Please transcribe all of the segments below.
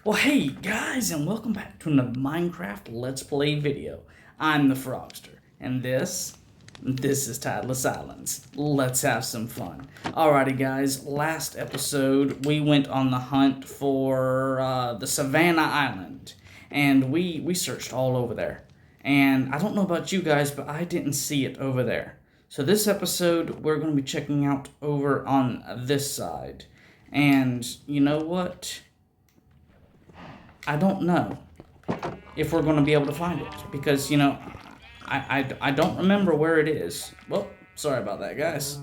Well, hey guys, and welcome back to another Minecraft Let's Play video. I'm the Frogster, and this is Tideless Islands. Let's have some fun. Alrighty guys, last episode we went on the hunt for the Savanna Island, and we searched all over there. And I don't know about you guys, but I didn't see it over there. So this episode, we're going to be checking out over on this side. And you know what? I don't know if we're going to be able to find it because, I don't remember where it is. Well, sorry about that, guys.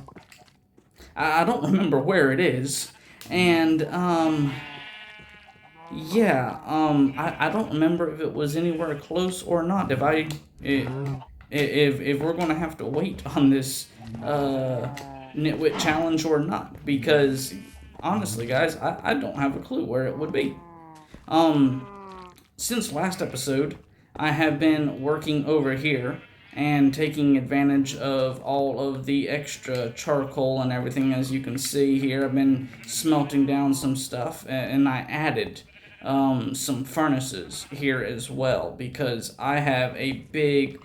I don't remember where it is, and, yeah, I don't remember if it was anywhere close or not. If we're going to have to wait on this, nitwit challenge or not, because, honestly, guys, I don't have a clue where it would be. Since last episode, I have been working over here and taking advantage of all of the extra charcoal and everything. As you can see here, I've been smelting down some stuff, and I added some furnaces here as well, because I have a big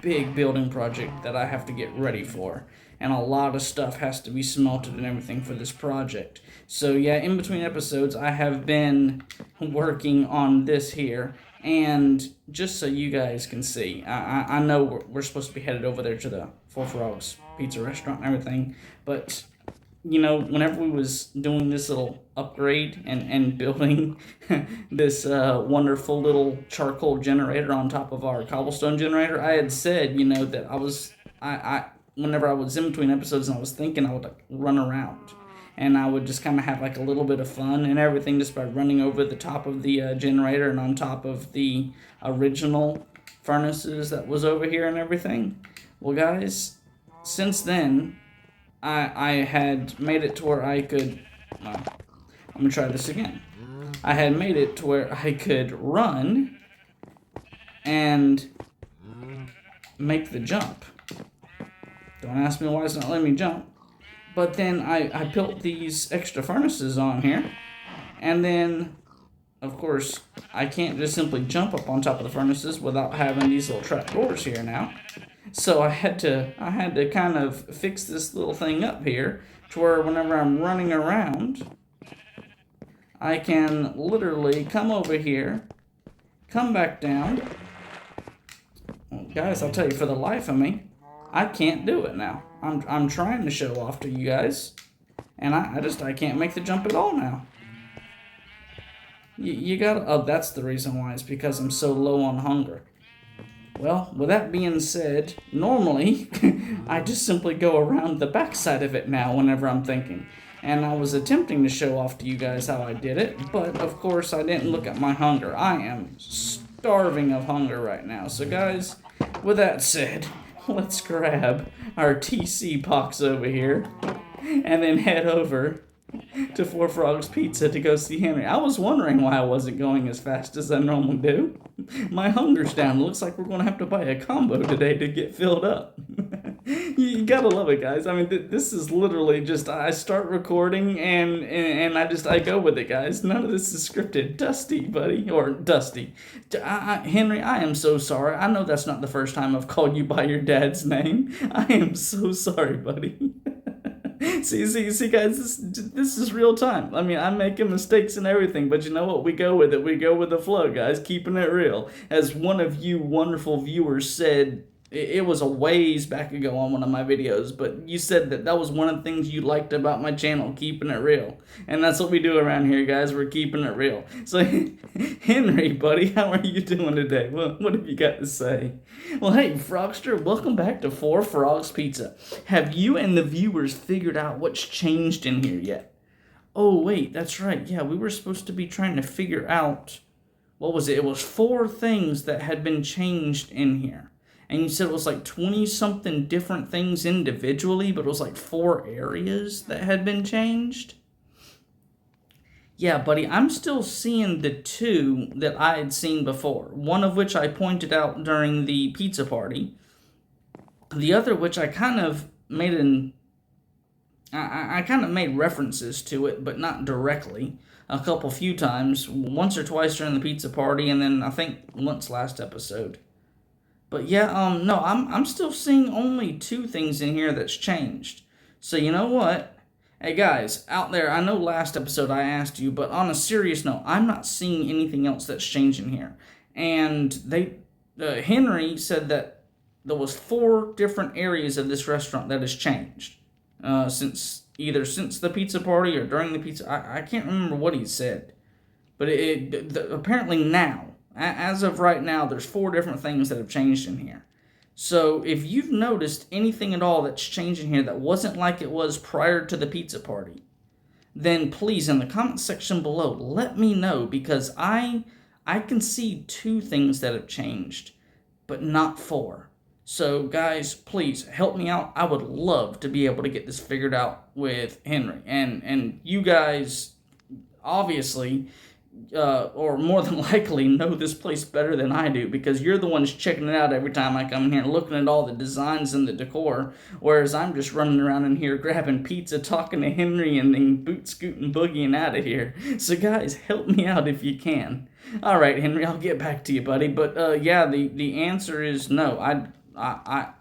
building project that I have to get ready for, and a lot of stuff has to be smelted and everything for this project. So yeah, in between episodes, I have been working on this here, and just so you guys can see, I know we're supposed to be headed over there to the Four Frogs Pizza restaurant and everything, but whenever we was doing this little upgrade and building this wonderful little charcoal generator on top of our cobblestone generator, I had said, that I whenever I was in between episodes and I was thinking I would run around. And I would just kind of have like a little bit of fun and everything just by running over the top of the generator and on top of the original furnaces that was over here and everything. Well, guys, since then, I had made it to where I could... I'm going to try this again. I had made it to where I could run and make the jump. Don't ask me why it's not letting me jump. But then I built these extra furnaces on here, and then, of course, I can't just simply jump up on top of the furnaces without having these little trapdoors here now. So I had to kind of fix this little thing up here to where whenever I'm running around, I can literally come over here, come back down. Well, guys, I'll tell you, for the life of me, I can't do it now. I'm trying to show off to you guys, and I can't make the jump at all now. You gotta... Oh, that's the reason why. It's because I'm so low on hunger. Well, with that being said, normally, I just simply go around the backside of it now whenever I'm thinking. And I was attempting to show off to you guys how I did it, but of course I didn't look at my hunger. I am starving of hunger right now. So guys, with that said, let's grab our TC box over here and then head over to Four Frogs Pizza to go see Henry. I was wondering why I wasn't going as fast as I normally do. My hunger's down. It looks like we're going to have to buy a combo today to get filled up. You gotta love it, guys. I mean, this is literally just, I start recording and I go with it, guys. None of this is scripted. Dusty, buddy. Or Dusty. Henry, I am so sorry. I know that's not the first time I've called you by your dad's name. I am so sorry, buddy. See, guys, this is real time. I mean, I'm making mistakes and everything, but you know what? We go with it. We go with the flow, guys, keeping it real. As one of you wonderful viewers said, it was a ways back ago on one of my videos, but you said that was one of the things you liked about my channel, keeping it real. And that's what we do around here, guys. We're keeping it real. So, Henry, buddy, how are you doing today? What have you got to say? Well, hey, Frogster, welcome back to Four Frogs Pizza. Have you and the viewers figured out what's changed in here yet? Oh, wait, that's right. Yeah, we were supposed to be trying to figure out, what was it? It was 4 things that had been changed in here. And you said it was like 20-something different things individually, but it was like 4 areas that had been changed? Yeah, buddy, I'm still seeing the 2 that I had seen before. One of which I pointed out during the pizza party. The other which I kind of made I kind of made references to it, but not directly. A few times, once or twice during the pizza party, and then I think once last episode. But yeah, no, I'm still seeing only two things in here that's changed. So you know what? Hey guys, out there, I know last episode I asked you, but on a serious note, I'm not seeing anything else that's changing here. And Henry said that there was 4 different areas of this restaurant that has changed. Since the pizza party or during the pizza, I can't remember what he said. But apparently now, as of right now, there's 4 different things that have changed in here. So if you've noticed anything at all that's changed in here that wasn't like it was prior to the pizza party, then please, in the comment section below, let me know, because I can see 2 things that have changed, but not 4. So guys, please help me out. I would love to be able to get this figured out with Henry. And you guys, obviously, or more than likely, know this place better than I do, because you're the ones checking it out every time I come in here, looking at all the designs and the decor, whereas I'm just running around in here grabbing pizza, talking to Henry, and then boot scooting boogieing out of here. So guys, help me out if you can. All right, Henry, I'll get back to you, buddy. But yeah, the answer is no. I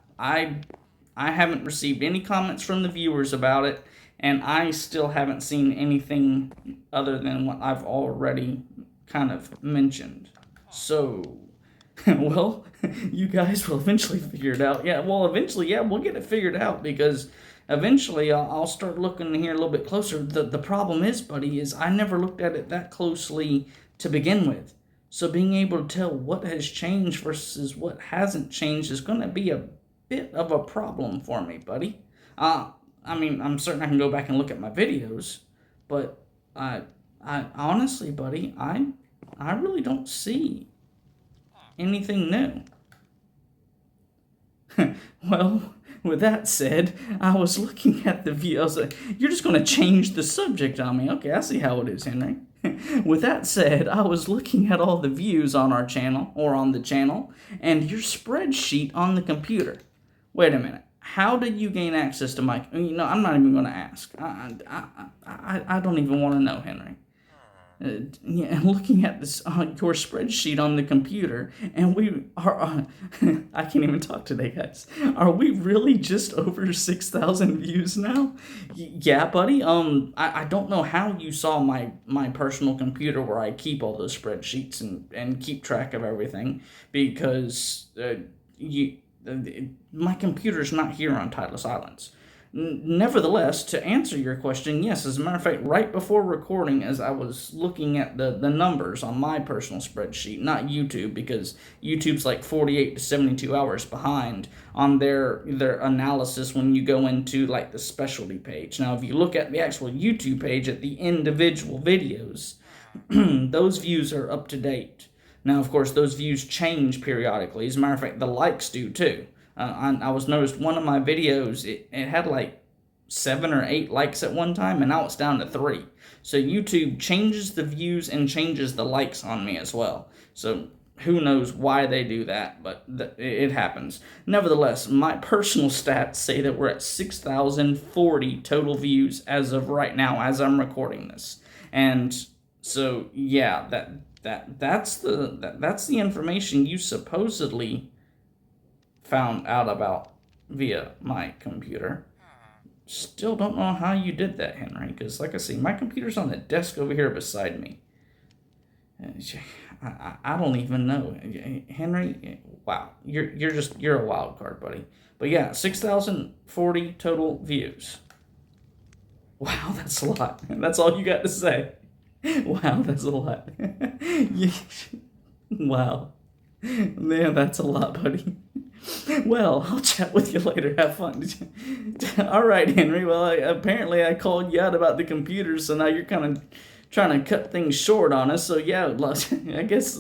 haven't received any comments from the viewers about it, and I still haven't seen anything other than what I've already kind of mentioned. So, well, you guys will eventually figure it out. Yeah, well, eventually, yeah, we'll get it figured out, because eventually I'll start looking here a little bit closer. The problem is, buddy, is I never looked at it that closely to begin with. So being able to tell what has changed versus what hasn't changed is going to be a bit of a problem for me, buddy. I mean, I'm certain I can go back and look at my videos, but I honestly, buddy, I really don't see anything new. Well, with that said, I was looking at the view. I was like, you're just going to change the subject on me. Okay, I see how it is, Henry. With that said, I was looking at all the views on our channel, or on the channel, and your spreadsheet on the computer. Wait a minute. How did you gain access to my... You know, I'm not even going to ask. I don't even want to know, Henry. Yeah, looking at this your spreadsheet on the computer, and we are... I can't even talk today, guys. Are we really just over 6,000 views now? Yeah, buddy. I don't know how you saw my personal computer where I keep all those spreadsheets and keep track of everything, because my computer's not here on Titless Islands. Nevertheless, to answer your question, yes, as a matter of fact, right before recording, as I was looking at the numbers on my personal spreadsheet, not YouTube, because YouTube's like 48 to 72 hours behind on their analysis when you go into like the specialty page. Now, if you look at the actual YouTube page at the individual videos, those views are up to date. Now, of course, those views change periodically. As a matter of fact, the likes do too. I was noticed one of my videos, it had like 7 or 8 likes at one time, and now it's down to 3. So YouTube changes the views and changes the likes on me as well. So who knows why they do that, but it happens. Nevertheless, my personal stats say that we're at 6,040 total views as of right now, as I'm recording this. And so, yeah, that's the information you supposedly found out about via my computer. Still don't know how you did that, Henry, because like I say, my computer's on the desk over here beside me. I don't even know, Henry. Wow, you're a wild card, buddy. But yeah, 6,040 total views. Wow, that's a lot. That's all you got to say. Wow, that's a lot. Wow, man, that's a lot, buddy. Well, I'll chat with you later. Have fun. All right, Henry. Well, apparently I called you out about the computer, so now you're kind of trying to cut things short on us. So yeah, I guess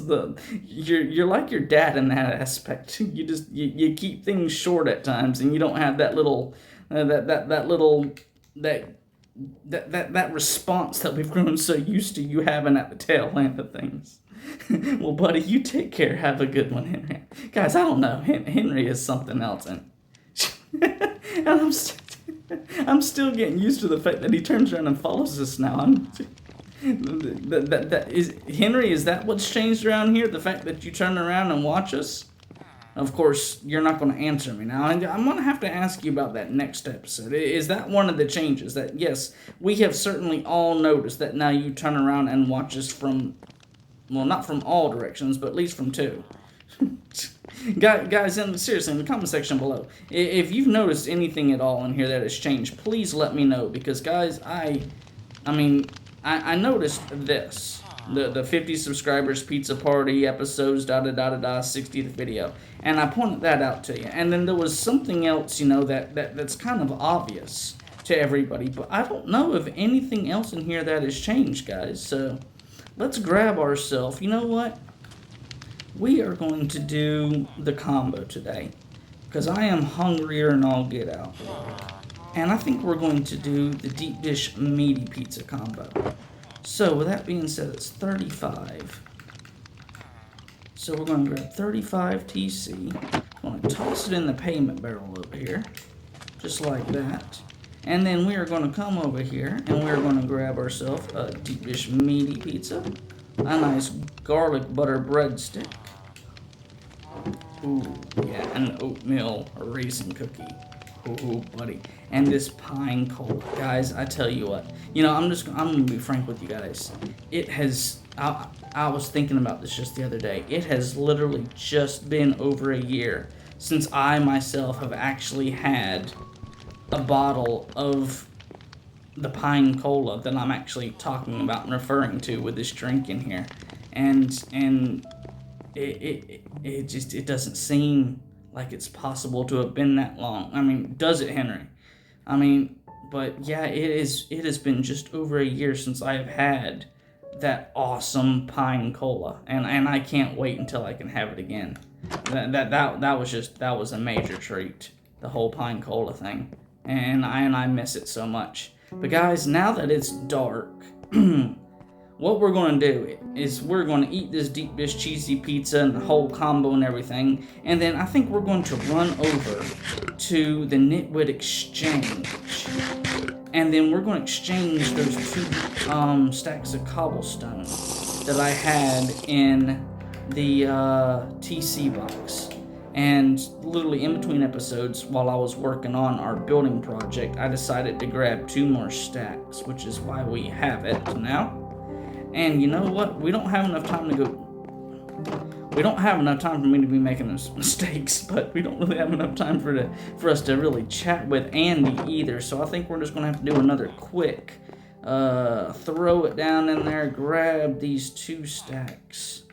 you're like your dad in that aspect. You keep things short at times, and you don't have that little that response that we've grown so used to you having at the tail end of things. Well, buddy, you take care. Have a good one, Henry. Guys, I don't know. Henry is something else, and I'm I'm still getting used to the fact that he turns around and follows us now. That is Henry. Is that what's changed around here? The fact that you turn around and watch us? Of course, you're not going to answer me now, and I'm going to have to ask you about that next episode. Is that one of the changes? That, yes, we have certainly all noticed that now you turn around and watch us from, well, not from all directions, but at least from two. Guys, seriously, in the comment section below, if you've noticed anything at all in here that has changed, please let me know, because, guys, I noticed this. The 50 subscribers pizza party episodes, 60th video, and I pointed that out to you. And then there was something else, that's kind of obvious to everybody, but I don't know if anything else in here that has changed, guys. So let's grab ourselves. You know what? We are going to do the combo today, because I am hungrier than all get out. And I think we're going to do the deep dish meaty pizza combo. So, with that being said, it's 35. So, we're going to grab 35 TC. I'm going to toss it in the payment barrel over here. Just like that. And then we are going to come over here and we're going to grab ourselves a deep dish meaty pizza. A nice garlic butter breadstick. Ooh, yeah, an oatmeal raisin cookie. Ooh, buddy. And this pine cola. Guys, I tell you what. I'm going to be frank with you guys. It has, I was thinking about this just the other day. It has literally just been over a year since I myself have actually had a bottle of the pine cola that I'm actually talking about and referring to with this drink in here. And it doesn't seem like it's possible to have been that long. I mean, does it, Henry? But yeah, it has been just over a year since I have had that awesome pine cola, and I can't wait until I can have it again. That was a major treat, the whole pine cola thing, and I miss it so much. But guys, now that it's dark, what we're going to do is we're going to eat this deep dish cheesy pizza and the whole combo and everything, and then I think we're going to run over to the Nitwit Exchange, and then we're going to exchange those 2 stacks of cobblestone that I had in the TC box. And literally in between episodes, while I was working on our building project, I decided to grab 2 more stacks, which is why we have it now. And you know what? We don't have enough time for me to be making those mistakes, but we don't really have enough time for us to really chat with Andy either. So I think we're just going to have to do another quick throw it down in there, grab these 2 stacks,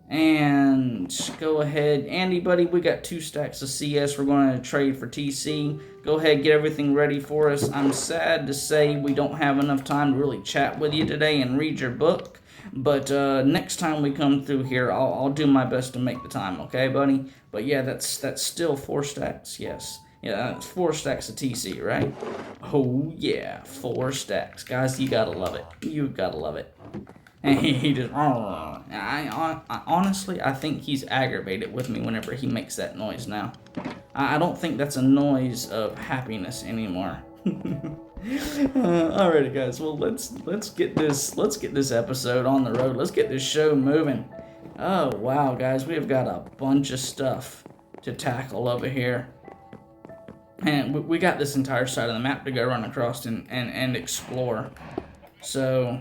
and go ahead. Andy, buddy, we got 2 stacks of CS we're going to trade for TC. Go ahead, get everything ready for us. I'm sad to say we don't have enough time to really chat with you today and read your book, but next time we come through here, I'll do my best to make the time, okay, buddy? But yeah, that's still 4 stacks, yes. Yeah, that's 4 stacks of TC, right? Oh yeah, 4 stacks. Guys, you gotta love it. You gotta love it. And he just, honestly, I think he's aggravated with me whenever he makes that noise now. I don't think that's a noise of happiness anymore. Alrighty, guys. Well, let's get this episode on the road. Let's get this show moving. Oh wow, guys, we have got a bunch of stuff to tackle over here, and we got this entire side of the map to go run across and explore. So.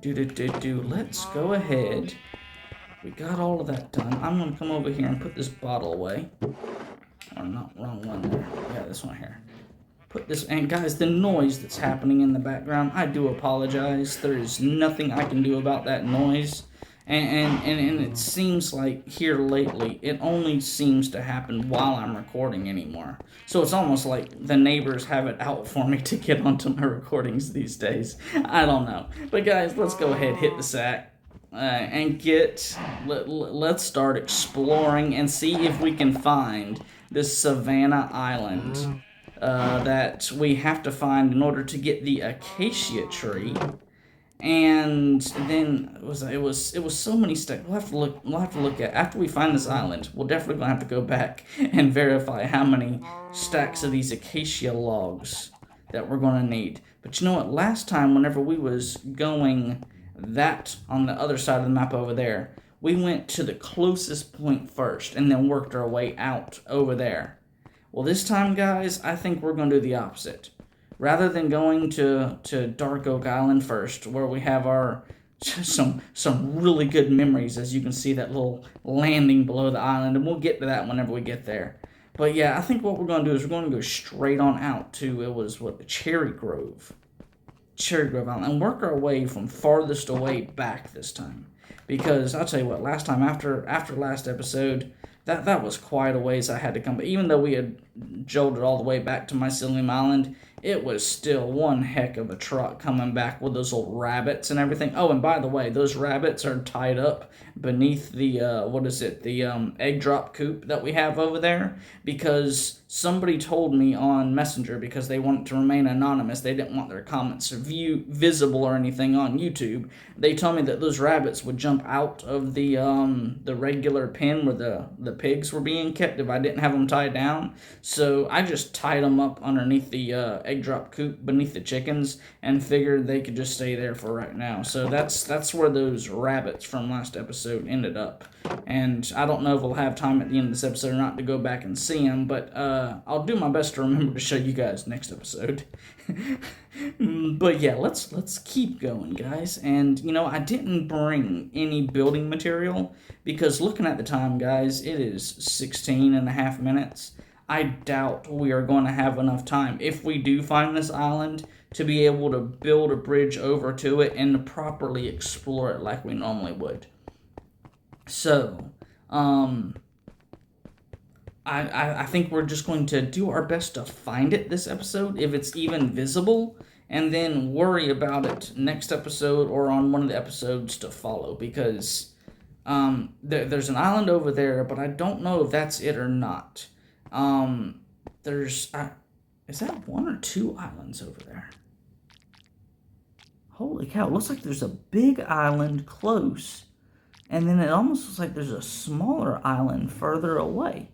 Let's go ahead. We got all of that done. I'm going to come over here and put this bottle away. Or not, wrong one there. Yeah, this one here. Put this, and guys, the noise that's happening in the background, I do apologize. There is nothing I can do about that noise. And it seems like here lately, it only seems to happen while I'm recording anymore. So it's almost like the neighbors have it out for me to get onto my recordings these days. I don't know. But guys, let's go ahead, hit the sack, and let's start exploring and see if we can find this Savanna Island that we have to find in order to get the acacia tree. And then it was so many steps. We'll have to look at after we find this island. We'll definitely gonna have to go back and verify how many stacks of these acacia logs that we're gonna need. But you know what? Last time, whenever we was going that on the other side of the map over there, we went to the closest point first and then worked our way out over there. Well, this time, guys, I think we're gonna do the opposite. Rather than going to Dark Oak Island first, where we have our some really good memories, as you can see that little landing below the island, and we'll get to that whenever we get there. But yeah, I think what we're going to do is we're going to go straight on out to, the Cherry Grove Island, and work our way from farthest away back this time. Because I'll tell you what, last time, after last episode, that was quite a ways I had to come. But even though we had jolted all the way back to Mycelium Island, it was still one heck of a truck coming back with those little rabbits and everything. Oh, and by the way, those rabbits are tied up beneath the, egg drop coop that we have over there, because somebody told me on Messenger, because they wanted to remain anonymous, they didn't want their comments visible or anything on YouTube. They told me that those rabbits would jump out of the regular pen where the pigs were being kept if I didn't have them tied down. So I just tied them up underneath the egg drop coop beneath the chickens and figured they could just stay there for right now. So that's where those rabbits from last episode ended up. And I don't know if we'll have time at the end of this episode or not to go back and see them, but I'll do my best to remember to show you guys next episode. But yeah, let's keep going, guys. And I didn't bring any building material because looking at the time, guys, it is 16 and a half minutes. I doubt we are going to have enough time, if we do find this island, to be able to build a bridge over to it and to properly explore it like we normally would. So, I think we're just going to do our best to find it this episode, if it's even visible, and then worry about it next episode or on one of the episodes to follow, because there's an island over there, but I don't know if that's it or not. Is that one or two islands over there? Holy cow, it looks like there's a big island close, and then it almost looks like there's a smaller island further away.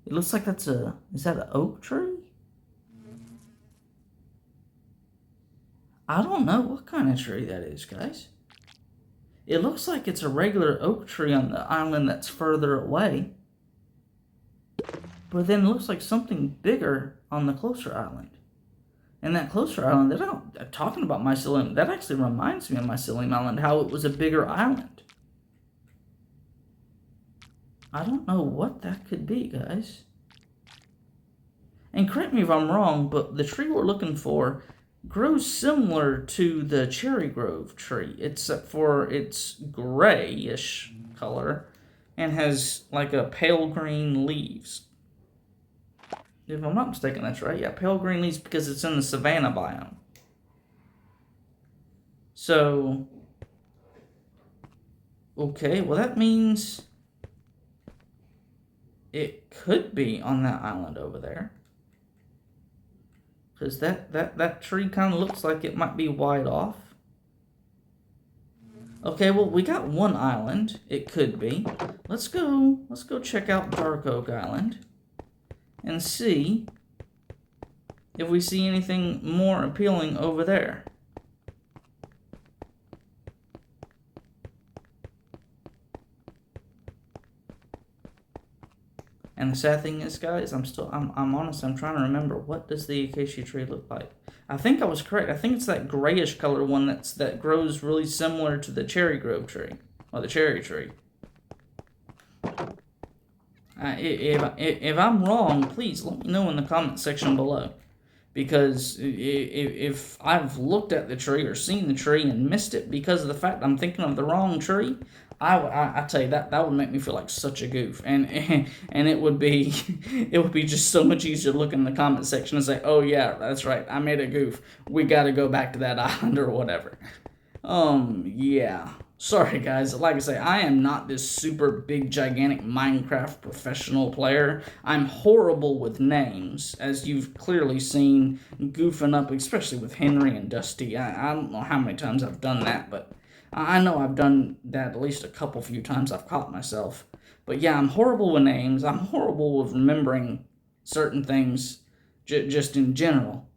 It looks like is that an oak tree? I don't know what kind of tree that is, guys. It looks like it's a regular oak tree on the island that's further away. But then it looks like something bigger on the closer island. And that closer island, talking about Mycelium, that actually reminds me of Mycelium Island, how it was a bigger island. I don't know what that could be, guys. And correct me if I'm wrong, but the tree we're looking for grows similar to the Cherry Grove tree, except for its grayish color and has like a pale green leaves. If I'm not mistaken, that's right. Yeah, pale green leaves because it's in the Savanna biome. So, okay, well that means it could be on that island over there. Because that tree kind of looks like it might be wide off. Okay, well, we got one island. It could be. Let's go check out Dark Oak Island and see if we see anything more appealing over there. And the sad thing is, guys, I'm honest, I'm trying to remember, what does the acacia tree look like? I think I was correct. I think it's that grayish color one that grows really similar to the Cherry Grove tree, or the cherry tree. If I'm wrong, please let me know in the comment section below. Because if I've looked at the tree or seen the tree and missed it because of the fact I'm thinking of the wrong tree, I tell you, that would make me feel like such a goof, and it would be just so much easier to look in the comment section and say, oh yeah, that's right, I made a goof. We got to go back to that island or whatever. Yeah. Sorry guys, like I say, I am not this super big gigantic Minecraft professional player. I'm horrible with names, as you've clearly seen, goofing up, especially with Henry and Dusty. I don't know how many times I've done that, but I know I've done that at least a few times I've caught myself. But yeah, I'm horrible with names. I'm horrible with remembering certain things just in general.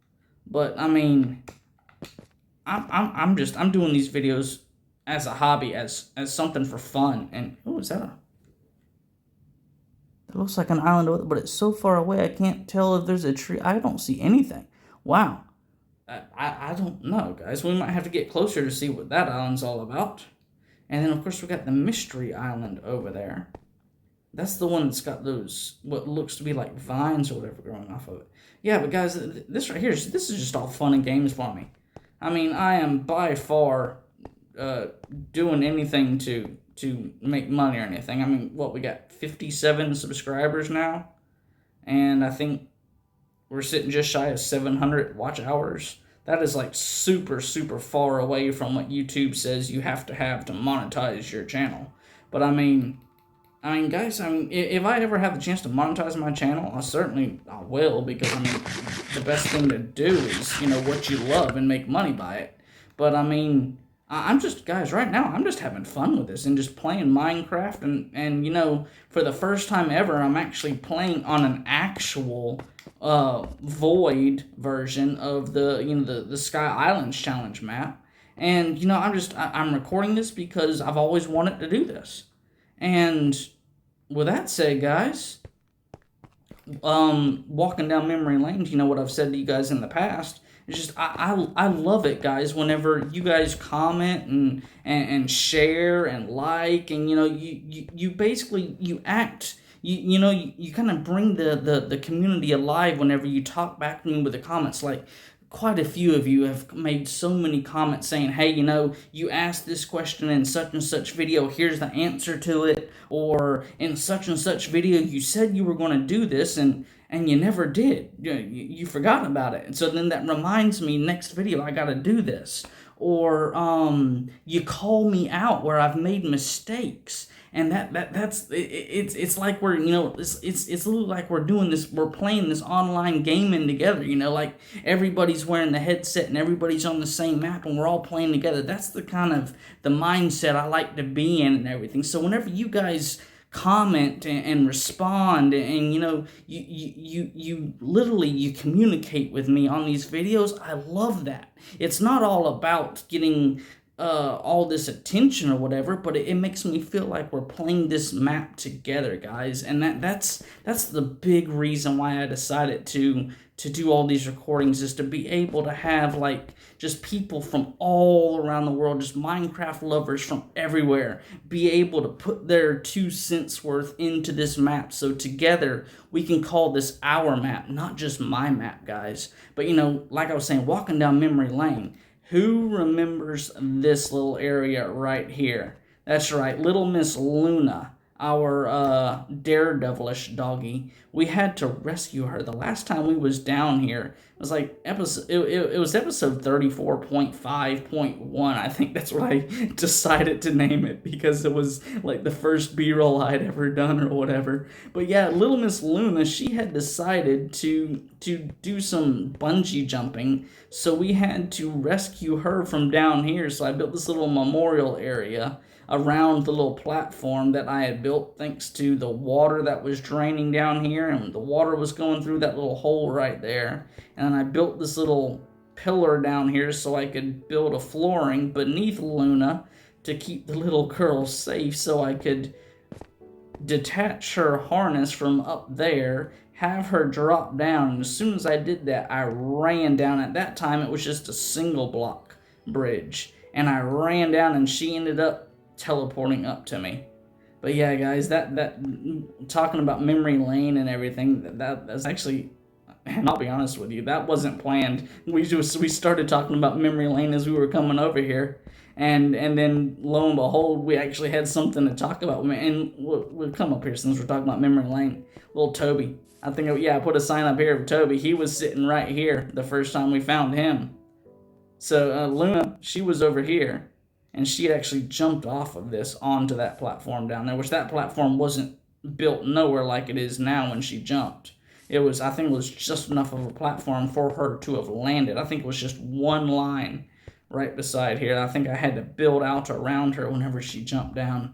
But I mean, I'm doing these videos as a hobby, as something for fun. And oh, is that a? It looks like an island, but it's so far away I can't tell if there's a tree. I don't see anything. Wow. I don't know, guys. We might have to get closer to see what that island's all about. And then, of course, we got the Mystery Island over there. That's the one that's got those, what looks to be like vines or whatever growing off of it. Yeah, but guys, this right here, this is just all fun and games for me. I mean, I am by far doing anything to make money or anything. I mean, what, we got 57 subscribers now, and I think we're sitting just shy of 700 watch hours. That is like super far away from what YouTube says you have to monetize your channel. But I mean, guys, if I ever have the chance to monetize my channel, I will, because I mean, the best thing to do is, what you love and make money by it. But I mean, I'm just, guys, right now, I'm just having fun with this and just playing Minecraft, and for the first time ever, I'm actually playing on an actual void version of the Sky Islands Challenge map. And I'm recording this because I've always wanted to do this. And with that said, guys, walking down memory lane, what I've said to you guys in the past, it's just I love it, guys, whenever you guys comment and share and like, and you basically you act. You kind of bring the community alive whenever you talk back to me with the comments. Like, quite a few of you have made so many comments saying, hey, you asked this question in such and such video, here's the answer to it, or in such and such video you said you were going to do this and you never did. You forgot about it. And so then that reminds me, next video I got to do this. Or you call me out where I've made mistakes. And it's like we're it's a little like we're doing this, we're playing this online gaming together, like everybody's wearing the headset and everybody's on the same map and we're all playing together. That's the kind of the mindset I like to be in and everything. So whenever you guys comment and respond, and you literally communicate with me on these videos, I love that. It's not all about getting all this attention or whatever, but it makes me feel like we're playing this map together, guys. And that's the big reason why I decided to do all these recordings, is to be able to have like just people from all around the world, just Minecraft lovers from everywhere, be able to put their 2 cents worth into this map. So together we can call this our map, not just my map, guys. But like I was saying, walking down memory lane, who remembers this little area right here? That's right, Little Miss Luna, our daredevilish doggy. We had to rescue her. The last time we was down here, it was like it was episode 34.5.1. I think that's what I decided to name it, because it was like the first B-roll I'd ever done or whatever. But yeah, Little Miss Luna, she had decided to do some bungee jumping, so we had to rescue her from down here. So I built this little memorial area around the little platform that I had built, thanks to the water that was draining down here, and the water was going through that little hole right there. And I built this little pillar down here so I could build a flooring beneath Luna to keep the little girl safe, so I could detach her harness from up there, have her drop down, and as soon as I did that, I ran down. At that time, it was just a single block bridge, and I ran down, and she ended up teleporting up to me. But yeah, guys, that talking about memory lane and everything, that's actually, and I'll be honest with you, that wasn't planned. We started talking about memory lane as we were coming over here, and then lo and behold, we actually had something to talk about. And we'll come up here since we're talking about memory lane. Little Toby, I put a sign up here of Toby. He was sitting right here the first time we found him. So Luna, she was over here. and she had actually jumped off of this onto that platform down there, which that platform wasn't built nowhere like it is now when she jumped. It was, I think it was just enough of a platform for her to have landed. I think it was just one line right beside here. I think I had to build out around her whenever she jumped down.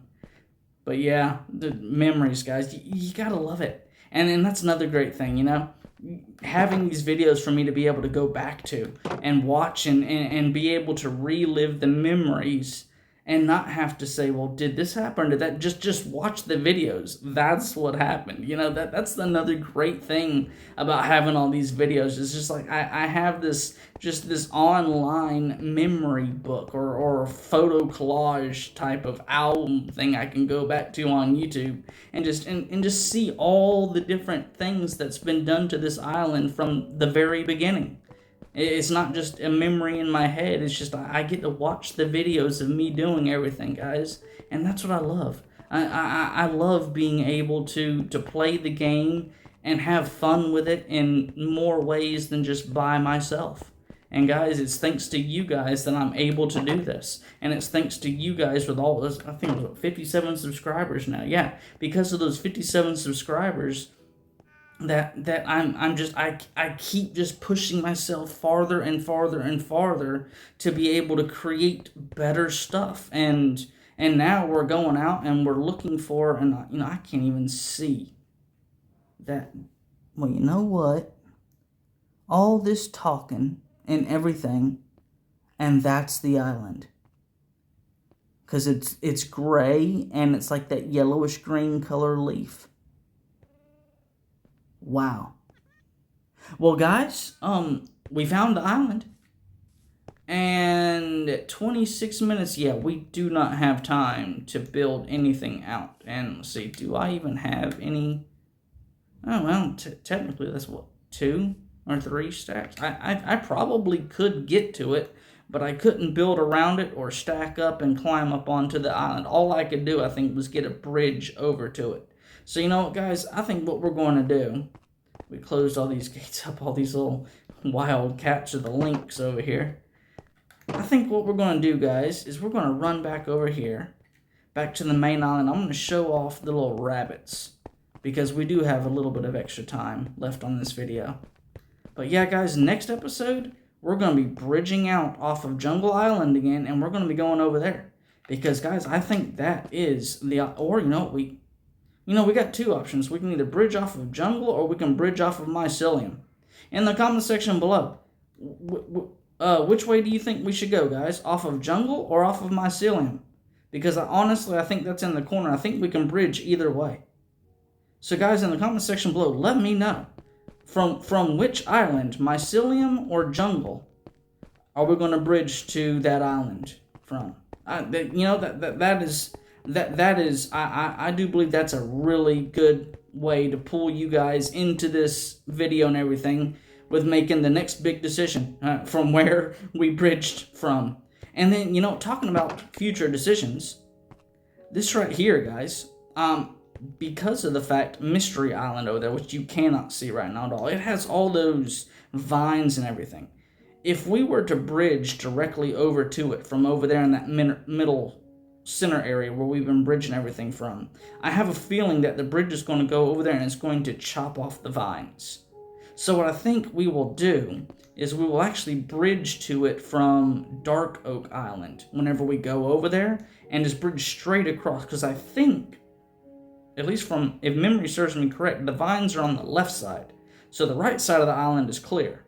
But yeah, the memories, guys, you gotta love it. And then that's another great thing, you know? Having these videos for me to be able to go back to and watch and be able to relive the memories and not have to say, well, did this happen? Did that? Just watch the videos. That's what happened. You know, that's another great thing about having all these videos. It's just like I have this online memory book or photo collage type of album thing I can go back to on YouTube and just see all the different things that's been done to this island from the very beginning. It's not just a memory in my head. It's just I get to watch the videos of me doing everything, guys. And that's what I love. I love being able to play the game and have fun with it in more ways than just by myself. And guys, it's thanks to you guys that I'm able to do this. And it's thanks to you guys with all those, I think it was 57 subscribers now. Yeah, because of those 57 subscribers, that I keep just pushing myself farther and farther and farther to be able to create better stuff. And now we're going out and we're looking for, and I can't even see that. Well, you know what? All this talking and everything, and that's the island. Because it's gray and it's like that yellowish green color leaf. Wow. Well, guys, we found the island. And at 26 minutes, yeah, we do not have time to build anything out. And let's see, do I even have any? Oh, well, technically, that's what, 2 or 3 stacks? I probably could get to it, but I couldn't build around it or stack up and climb up onto the island. All I could do, I think, was get a bridge over to it. So, you know what, guys? I think what we're going to do, we closed all these gates up, all these little wild cats or the lynx over here. I think what we're going to do, guys, is we're going to run back over here, back to the main island. I'm going to show off the little rabbits, because we do have a little bit of extra time left on this video. But yeah, guys, next episode, we're going to be bridging out off of Jungle Island again, and we're going to be going over there. Because, guys, I think that is the, or, we got 2 options. We can either bridge off of Jungle or we can bridge off of Mycelium. In the comment section below, which way do you think we should go, guys? Off of Jungle or off of Mycelium? Because honestly, I think that's in the corner. I think we can bridge either way. So, guys, in the comment section below, let me know. From which island, Mycelium or Jungle, are we going to bridge to that island from? I do believe that's a really good way to pull you guys into this video and everything with making the next big decision from where we bridged from. And then, talking about future decisions, this right here, guys, because of the fact Mystery Island over there, which you cannot see right now at all, it has all those vines and everything. If we were to bridge directly over to it from over there in that middle center area where we've been bridging everything from, I have a feeling that the bridge is going to go over there and it's going to chop off the vines. So what I think we will do is we will actually bridge to it from Dark Oak Island whenever we go over there, and just bridge straight across, because I think, at least from, if memory serves me correct, the vines are on the left side, so the right side of the island is clear.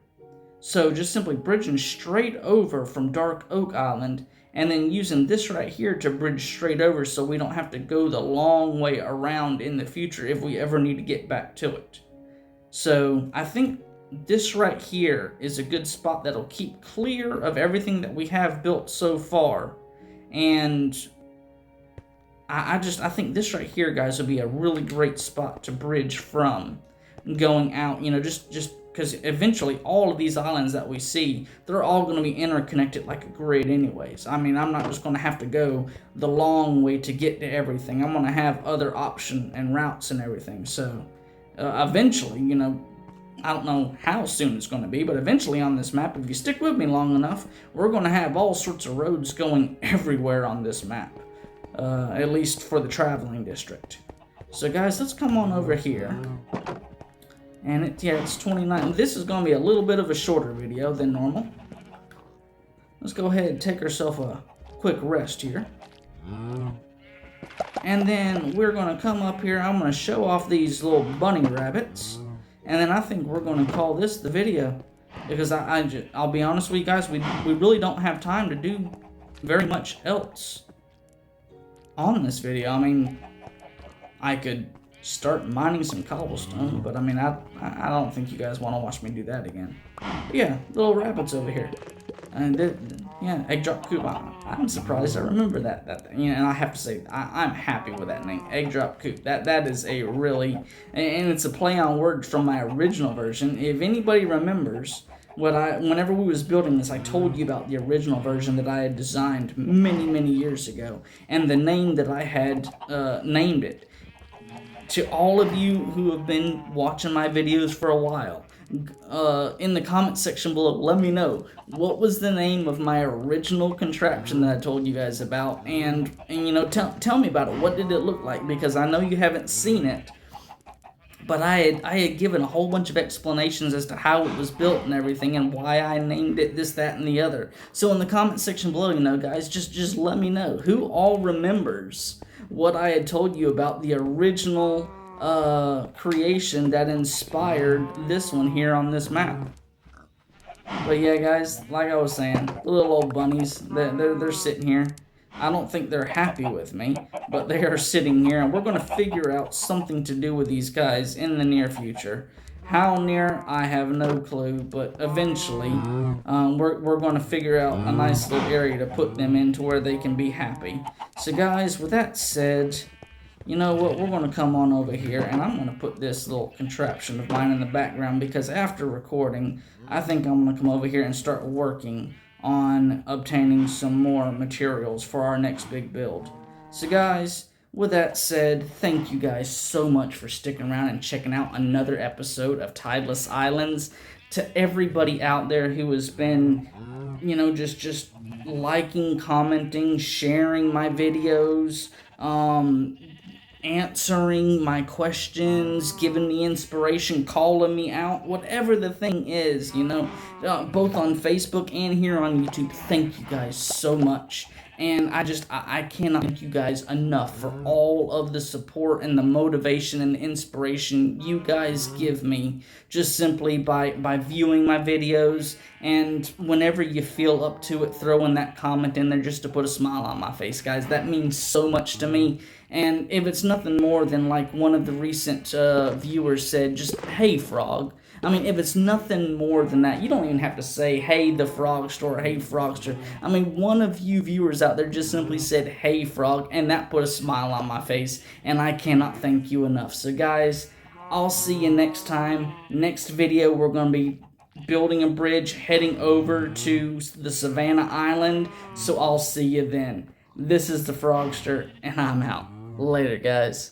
So just simply bridging straight over from Dark Oak Island, and then using this right here to bridge straight over so we don't have to go the long way around in the future if we ever need to get back to it. So I think this right here is a good spot that'll keep clear of everything that we have built so far. And I think this right here, guys, will be a really great spot to bridge from going out, just because eventually all of these islands that we see, they're all going to be interconnected like a grid anyways. I mean, I'm not just going to have to go the long way to get to everything. I'm going to have other options and routes and everything. So eventually, I don't know how soon it's going to be, but eventually on this map, if you stick with me long enough, we're going to have all sorts of roads going everywhere on this map. At least for the traveling district. So guys, let's come on over here. And it's 29. This is going to be a little bit of a shorter video than normal. Let's go ahead and take ourselves a quick rest here. And then we're going to come up here. I'm going to show off these little bunny rabbits. And then I think we're going to call this the video. Because I'll be honest with you guys, we really don't have time to do very much else on this video. I mean, I could start mining some cobblestone, but I mean, I don't think you guys want to watch me do that again. But yeah, little rabbits over here. And yeah, egg drop coop. I'm surprised I remember that. You know, and I have to say, I'm happy with that name, egg drop coop. That is a really, and it's a play on words from my original version. If anybody remembers, whenever we was building this, I told you about the original version that I had designed many years ago, and the name that I had named it. To all of you who have been watching my videos for a while, in the comment section below, let me know what was the name of my original contraption that I told you guys about, and you know, tell me about it. What did it look like? Because I know you haven't seen it, but I had given a whole bunch of explanations as to how it was built and everything, and why I named it this, that, and the other. So in the comment section below, you know, guys, just let me know who all remembers what I had told you about the original creation that inspired this one here on this map. But yeah, guys, like I was saying, the little old bunnies, they're sitting here. I don't think they're happy with me, but they are sitting here, and we're going to figure out something to do with these guys in the near future. How near, I have no clue, but eventually we're going to figure out a nice little area to put them in to where they can be happy. So guys, with that said, you know what, we're going to come on over here, and I'm going to put this little contraption of mine in the background, because after recording, I think I'm going to come over here and start working on obtaining some more materials for our next big build. So guys, with that said, thank you guys so much for sticking around and checking out another episode of Tideless Islands. To everybody out there who has been, you know, just liking, commenting, sharing my videos, answering my questions, giving me inspiration, calling me out, whatever the thing is, you know, both on Facebook and here on YouTube. Thank you guys so much. And I cannot thank you guys enough for all of the support and the motivation and the inspiration you guys give me just simply by viewing my videos. And whenever you feel up to it, throwing that comment in there just to put a smile on my face, guys. That means so much to me. And if it's nothing more than like one of the recent viewers said, just, "Hey, Frog." I mean, if it's nothing more than that, you don't even have to say, "Hey, the Frog Store," "Hey, Frogster." I mean, one of you viewers out there just simply said, "Hey, Frog," and that put a smile on my face, and I cannot thank you enough. So, guys, I'll see you next time. Next video, we're going to be building a bridge, heading over to the Savanna Island, so I'll see you then. This is the Frogster, and I'm out. Later, guys.